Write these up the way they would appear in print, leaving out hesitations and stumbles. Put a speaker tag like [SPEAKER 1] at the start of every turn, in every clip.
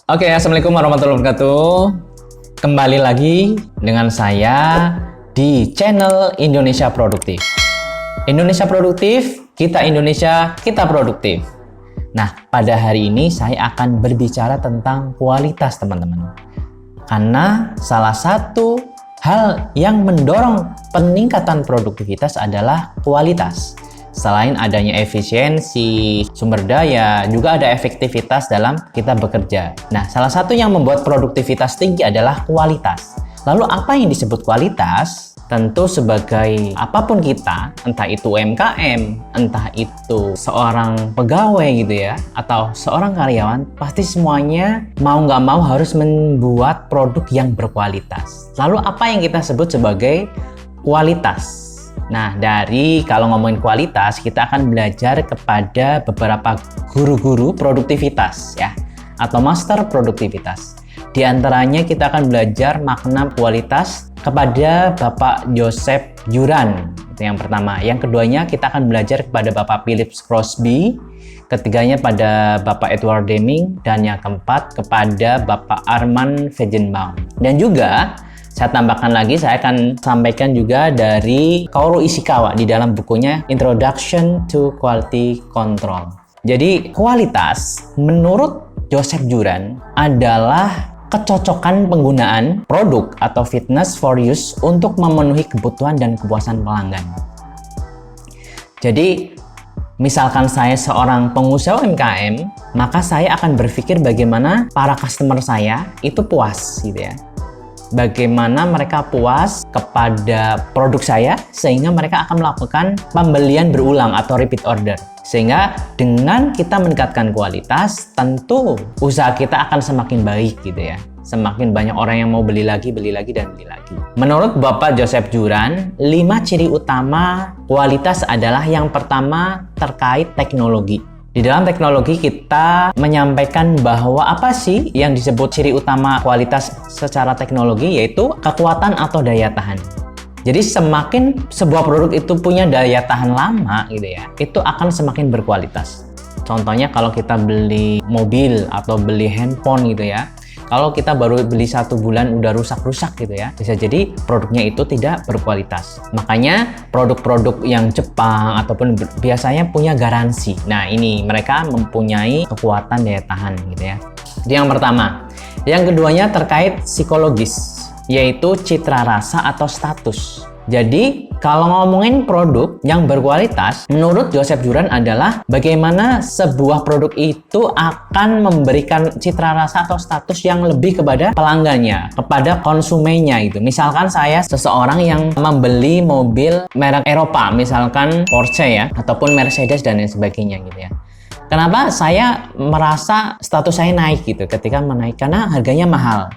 [SPEAKER 1] Oke, assalamualaikum warahmatullahi wabarakatuh. Kembali lagi dengan saya di channel Indonesia Produktif. Indonesia Produktif, kita Indonesia, kita produktif. Nah, pada hari ini saya akan berbicara tentang kualitas, teman-teman. Karena salah satu hal yang mendorong peningkatan produktivitas adalah kualitas. Selain adanya efisiensi, sumber daya, juga ada efektivitas dalam kita bekerja. Nah, salah satu yang membuat produktivitas tinggi adalah kualitas. Lalu apa yang disebut kualitas? Tentu sebagai apapun kita, entah itu UMKM, entah itu seorang pegawai gitu ya, atau seorang karyawan, pasti semuanya mau nggak mau harus membuat produk yang berkualitas. Lalu apa yang kita sebut sebagai kualitas? Nah, kalau ngomongin kualitas, kita akan belajar kepada beberapa guru-guru produktivitas ya, atau master produktivitas. Di antaranya kita akan belajar makna kualitas kepada Bapak Joseph Juran. Itu yang pertama. Yang keduanya kita akan belajar kepada Bapak Philip Crosby. Ketiganya pada Bapak Edward Deming. Dan yang keempat kepada Bapak Armand Feigenbaum. Dan juga saya tambahkan lagi, saya akan sampaikan juga dari Kaoru Ishikawa di dalam bukunya Introduction to Quality Control. Jadi kualitas menurut Joseph Juran adalah kecocokan penggunaan produk atau fitness for use untuk memenuhi kebutuhan dan kepuasan pelanggan. Jadi misalkan saya seorang pengusaha UMKM, maka saya akan berpikir bagaimana para customer saya itu puas gitu ya. Bagaimana mereka puas kepada produk saya sehingga mereka akan melakukan pembelian berulang atau repeat order. Sehingga dengan kita meningkatkan kualitas, tentu usaha kita akan semakin baik gitu ya. Semakin banyak orang yang mau beli lagi, dan beli lagi. Menurut Bapak Joseph Juran, 5 ciri utama kualitas adalah yang pertama terkait teknologi. Di dalam teknologi kita menyampaikan bahwa apa sih yang disebut ciri utama kualitas secara teknologi, yaitu kekuatan atau daya tahan. Jadi semakin sebuah produk itu punya daya tahan lama gitu ya, itu akan semakin berkualitas. Contohnya kalau kita beli mobil atau beli handphone gitu ya, kalau kita baru beli 1 bulan udah rusak-rusak gitu ya, bisa jadi produknya itu tidak berkualitas. Makanya produk-produk yang Jepang ataupun biasanya punya garansi. Nah, ini mereka mempunyai kekuatan daya tahan gitu ya. Itu yang pertama. Yang keduanya terkait psikologis, yaitu citra rasa atau status. Jadi, kalau ngomongin produk yang berkualitas, menurut Joseph Juran adalah bagaimana sebuah produk itu akan memberikan citra rasa atau status yang lebih kepada pelanggannya, kepada konsumennya itu. Misalkan saya seseorang yang membeli mobil merek Eropa, misalkan Porsche ya, ataupun Mercedes dan lain sebagainya gitu ya. Kenapa saya merasa status saya naik gitu ketika menaik? Karena harganya mahal.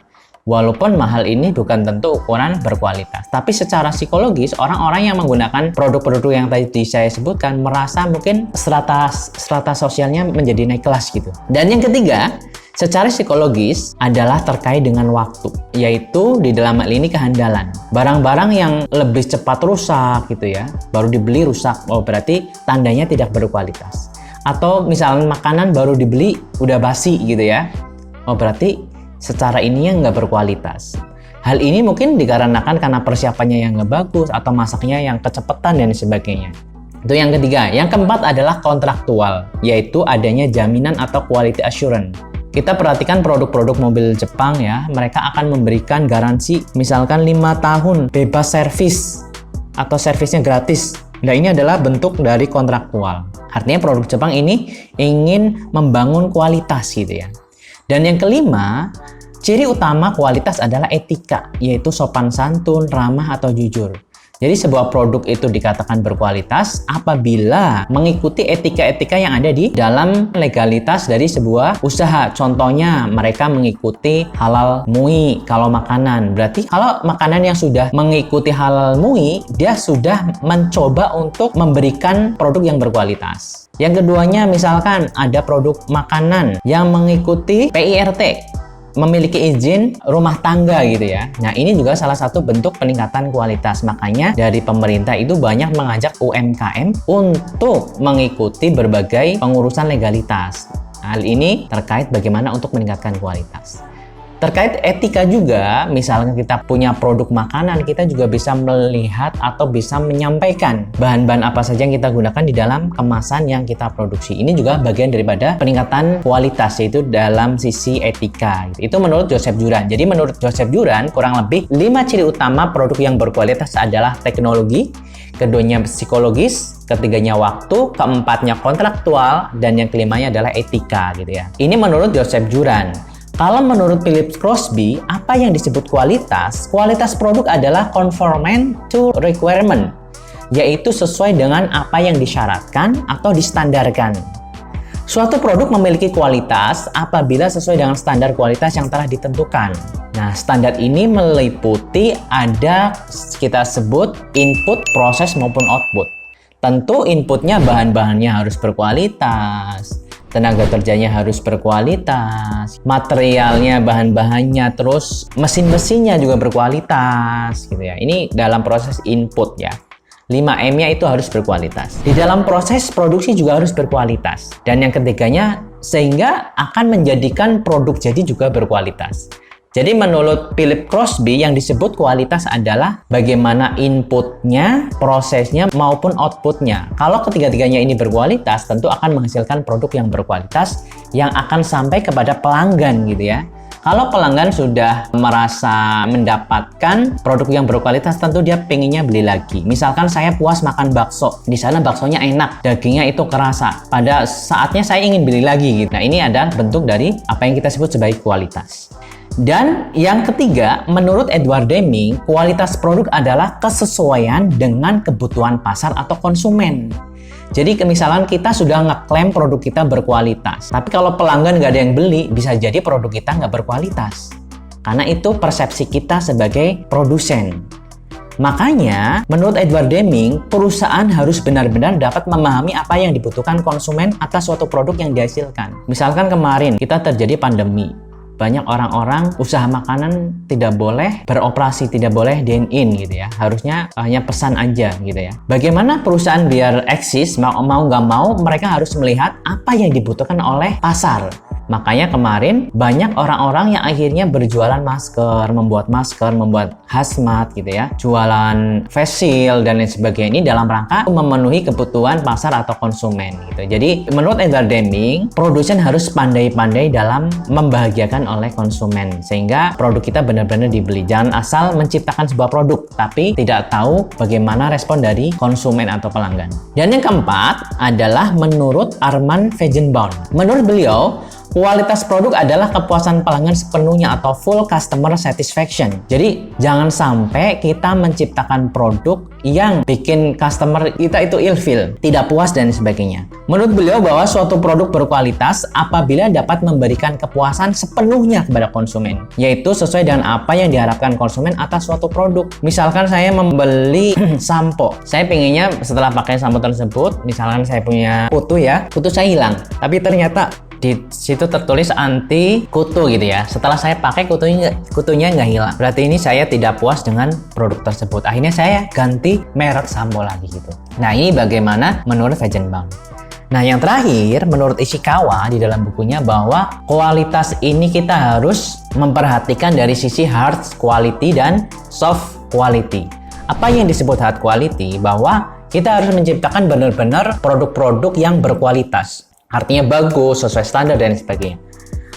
[SPEAKER 1] Walaupun mahal ini bukan tentu ukuran berkualitas, tapi secara psikologis orang-orang yang menggunakan produk-produk yang tadi saya sebutkan merasa mungkin strata sosialnya menjadi naik kelas gitu. Dan yang ketiga, secara psikologis adalah terkait dengan waktu, yaitu di dalam hal ini kehandalan. Barang-barang yang lebih cepat rusak gitu ya, baru dibeli rusak, oh berarti tandanya tidak berkualitas. Atau misalnya makanan baru dibeli udah basi gitu ya, oh berarti secara ininya nggak berkualitas. Hal ini mungkin dikarenakan karena persiapannya yang nggak bagus atau masaknya yang kecepatan dan sebagainya. Itu yang ketiga. Yang keempat adalah kontraktual, yaitu adanya jaminan atau quality assurance. Kita perhatikan produk-produk mobil Jepang ya, mereka akan memberikan garansi misalkan 5 tahun bebas servis atau servisnya gratis. Nah, ini adalah bentuk dari kontraktual. Artinya produk Jepang ini ingin membangun kualitas gitu ya. Dan yang kelima, ciri utama kualitas adalah etika, yaitu sopan santun, ramah atau jujur. Jadi sebuah produk itu dikatakan berkualitas apabila mengikuti etika-etika yang ada di dalam legalitas dari sebuah usaha. Contohnya mereka mengikuti halal MUI kalau makanan. Berarti kalau makanan yang sudah mengikuti halal MUI, dia sudah mencoba untuk memberikan produk yang berkualitas. Yang keduanya misalkan ada produk makanan yang mengikuti PIRT, memiliki izin rumah tangga gitu ya. Nah, ini juga salah satu bentuk peningkatan kualitas. Makanya dari pemerintah itu banyak mengajak UMKM untuk mengikuti berbagai pengurusan legalitas. Hal ini terkait bagaimana untuk meningkatkan kualitas. Terkait etika juga, misalnya kita punya produk makanan, kita juga bisa melihat atau bisa menyampaikan bahan-bahan apa saja yang kita gunakan di dalam kemasan yang kita produksi. Ini juga bagian daripada peningkatan kualitas, yaitu dalam sisi etika. Itu menurut Joseph Juran. Jadi menurut Joseph Juran, kurang lebih 5 ciri utama produk yang berkualitas adalah teknologi, keduanya psikologis, ketiganya waktu, keempatnya kontraktual, dan yang kelimanya adalah etika gitu ya. Ini menurut Joseph Juran. Kalau menurut Philip Crosby, apa yang disebut kualitas? Kualitas produk adalah conformant to requirement, yaitu sesuai dengan apa yang disyaratkan atau distandarkan. Suatu produk memiliki kualitas apabila sesuai dengan standar kualitas yang telah ditentukan. Nah, standar ini meliputi ada kita sebut input, proses maupun output. Tentu inputnya bahan-bahannya harus berkualitas, tenaga kerjanya harus berkualitas, materialnya, bahan-bahannya, terus mesin-mesinnya juga berkualitas gitu ya. Ini dalam proses input ya. 5M-nya itu harus berkualitas. Di dalam proses produksi juga harus berkualitas. Dan yang ketiganya, sehingga akan menjadikan produk jadi juga berkualitas. Jadi menurut Philip Crosby, yang disebut kualitas adalah bagaimana inputnya, prosesnya, maupun outputnya. Kalau ketiga-tiganya ini berkualitas, tentu akan menghasilkan produk yang berkualitas yang akan sampai kepada pelanggan gitu ya. Kalau pelanggan sudah merasa mendapatkan produk yang berkualitas, tentu dia pengennya beli lagi. Misalkan saya puas makan bakso, di sana baksonya enak, dagingnya itu kerasa. Pada saatnya saya ingin beli lagi gitu. Nah, ini adalah bentuk dari apa yang kita sebut sebagai kualitas. Dan yang ketiga, menurut Edward Deming, kualitas produk adalah kesesuaian dengan kebutuhan pasar atau konsumen. Jadi misalkan kita sudah ngeklaim produk kita berkualitas, tapi kalau pelanggan nggak ada yang beli, bisa jadi produk kita nggak berkualitas. Karena itu persepsi kita sebagai produsen. Makanya, menurut Edward Deming, perusahaan harus benar-benar dapat memahami apa yang dibutuhkan konsumen atas suatu produk yang dihasilkan. Misalkan kemarin kita terjadi pandemi. Banyak orang-orang usaha makanan tidak boleh beroperasi, tidak boleh dine-in gitu ya. Harusnya hanya pesan aja gitu ya. Bagaimana perusahaan biar eksis, mau nggak mau mereka harus melihat apa yang dibutuhkan oleh pasar. Makanya kemarin banyak orang-orang yang akhirnya berjualan masker, membuat hazmat gitu ya, jualan face shield dan lain sebagainya, ini dalam rangka memenuhi kebutuhan pasar atau konsumen gitu. Jadi menurut Edward Deming, produsen harus pandai-pandai dalam membahagiakan oleh konsumen sehingga produk kita benar-benar dibeli. Jangan asal menciptakan sebuah produk tapi tidak tahu bagaimana respon dari konsumen atau pelanggan. Dan yang keempat adalah menurut Armand Feigenbaum. Menurut beliau, kualitas produk adalah kepuasan pelanggan sepenuhnya atau full customer satisfaction. Jadi jangan sampai kita menciptakan produk yang bikin customer kita itu ilfeel, tidak puas dan sebagainya. Menurut beliau bahwa suatu produk berkualitas apabila dapat memberikan kepuasan sepenuhnya kepada konsumen, yaitu sesuai dengan apa yang diharapkan konsumen atas suatu produk. Misalkan saya membeli sampo, saya pengennya setelah pakai sampo tersebut, misalkan saya punya kutu ya, kutu saya hilang, tapi ternyata di situ tertulis anti kutu gitu ya. Setelah saya pakai kutunya nggak hilang. Berarti ini saya tidak puas dengan produk tersebut. Akhirnya saya ganti merek sampo lagi gitu. Nah, ini bagaimana menurut Feigenbaum. Nah, yang terakhir menurut Ishikawa di dalam bukunya bahwa kualitas ini kita harus memperhatikan dari sisi hard quality dan soft quality. Apa yang disebut hard quality? Bahwa kita harus menciptakan benar-benar produk-produk yang berkualitas. Artinya bagus, sesuai standar dan sebagainya.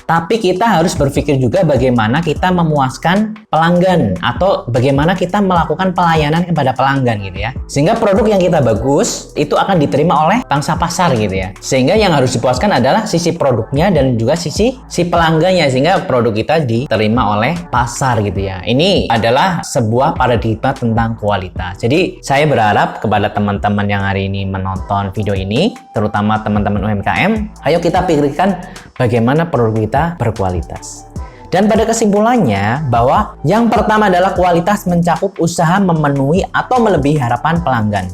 [SPEAKER 1] Tapi kita harus berpikir juga bagaimana kita memuaskan pelanggan atau bagaimana kita melakukan pelayanan kepada pelanggan gitu ya. Sehingga produk yang kita bagus itu akan diterima oleh pangsa pasar gitu ya. Sehingga yang harus dipuaskan adalah sisi produknya dan juga sisi pelanggannya sehingga produk kita diterima oleh pasar gitu ya. Ini adalah sebuah paradigma tentang kualitas. Jadi saya berharap kepada teman-teman yang hari ini menonton video ini, terutama teman-teman UMKM, ayo kita pikirkan bagaimana produk kita berkualitas. Dan pada kesimpulannya bahwa yang pertama adalah kualitas mencakup usaha memenuhi atau melebihi harapan pelanggan.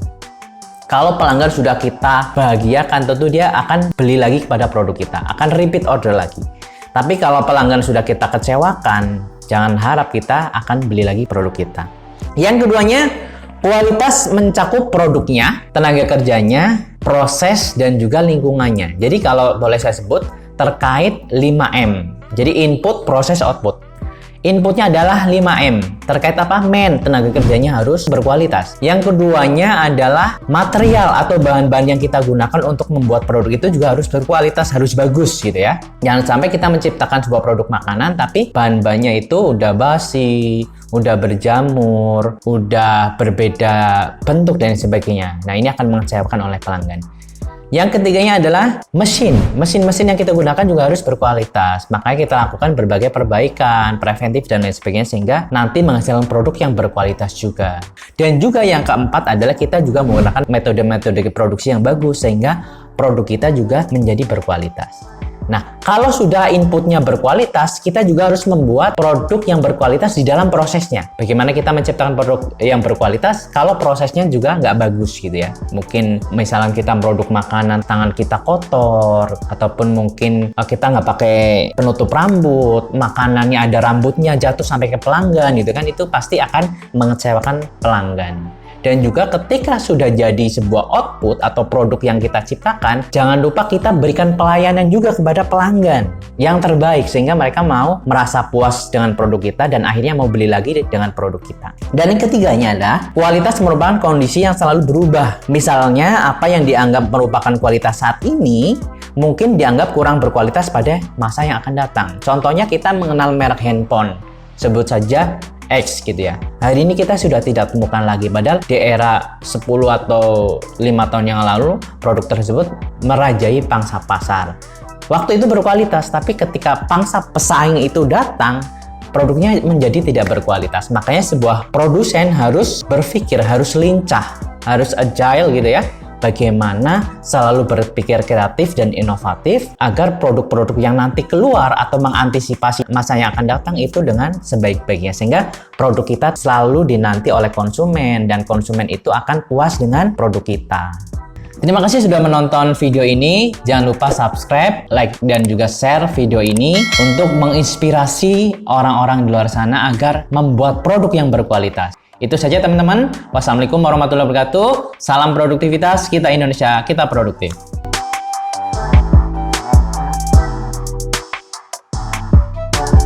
[SPEAKER 1] Kalau pelanggan sudah kita bahagiakan, tentu dia akan beli lagi kepada produk kita, akan repeat order lagi. Tapi kalau pelanggan sudah kita kecewakan, jangan harap kita akan beli lagi produk kita. Yang keduanya, kualitas mencakup produknya, tenaga kerjanya, proses, dan juga lingkungannya. Jadi kalau boleh saya sebut, terkait 5M. Jadi input, proses, output. Inputnya adalah 5M. Terkait apa? Tenaga kerjanya harus berkualitas. Yang keduanya adalah material atau bahan-bahan yang kita gunakan untuk membuat produk itu juga harus berkualitas, harus bagus gitu ya. Jangan sampai kita menciptakan sebuah produk makanan tapi bahan-bahannya itu udah basi, udah berjamur, udah berbeda bentuk dan sebagainya. Nah, ini akan mengecewakan oleh pelanggan. Yang ketiganya adalah mesin. Mesin-mesin yang kita gunakan juga harus berkualitas. Makanya kita lakukan berbagai perbaikan, preventif, dan lain sebagainya sehingga nanti menghasilkan produk yang berkualitas juga. Dan juga yang keempat adalah kita juga menggunakan metode-metode produksi yang bagus sehingga produk kita juga menjadi berkualitas. Nah, kalau sudah inputnya berkualitas, kita juga harus membuat produk yang berkualitas di dalam prosesnya. Bagaimana kita menciptakan produk yang berkualitas kalau prosesnya juga nggak bagus gitu ya. Mungkin misalnya kita produk makanan, tangan kita kotor, ataupun mungkin kita nggak pakai penutup rambut, makanannya ada rambutnya jatuh sampai ke pelanggan gitu kan, itu pasti akan mengecewakan pelanggan. Dan juga ketika sudah jadi sebuah output atau produk yang kita ciptakan, jangan lupa kita berikan pelayanan juga kepada pelanggan yang terbaik sehingga mereka mau merasa puas dengan produk kita dan akhirnya mau beli lagi dengan produk kita. Dan yang ketiganya adalah kualitas merupakan kondisi yang selalu berubah. Misalnya apa yang dianggap merupakan kualitas saat ini mungkin dianggap kurang berkualitas pada masa yang akan datang. Contohnya kita mengenal merek handphone, sebut saja X gitu ya. Hari ini kita sudah tidak temukan lagi, padahal di era 10 atau 5 tahun yang lalu produk tersebut merajai pangsa pasar. Waktu itu berkualitas, tapi ketika pangsa pesaing itu datang, produknya menjadi tidak berkualitas. Makanya sebuah produsen harus berpikir, harus lincah, harus agile gitu ya. Bagaimana selalu berpikir kreatif dan inovatif agar produk-produk yang nanti keluar atau mengantisipasi masa yang akan datang itu dengan sebaik-baiknya sehingga produk kita selalu dinanti oleh konsumen dan konsumen itu akan puas dengan produk kita. Terima kasih sudah menonton video ini. Jangan lupa subscribe, like, dan juga share video ini untuk menginspirasi orang-orang di luar sana agar membuat produk yang berkualitas. Itu saja teman-teman. Wassalamualaikum warahmatullahi wabarakatuh. Salam produktivitas, kita Indonesia, kita produktif.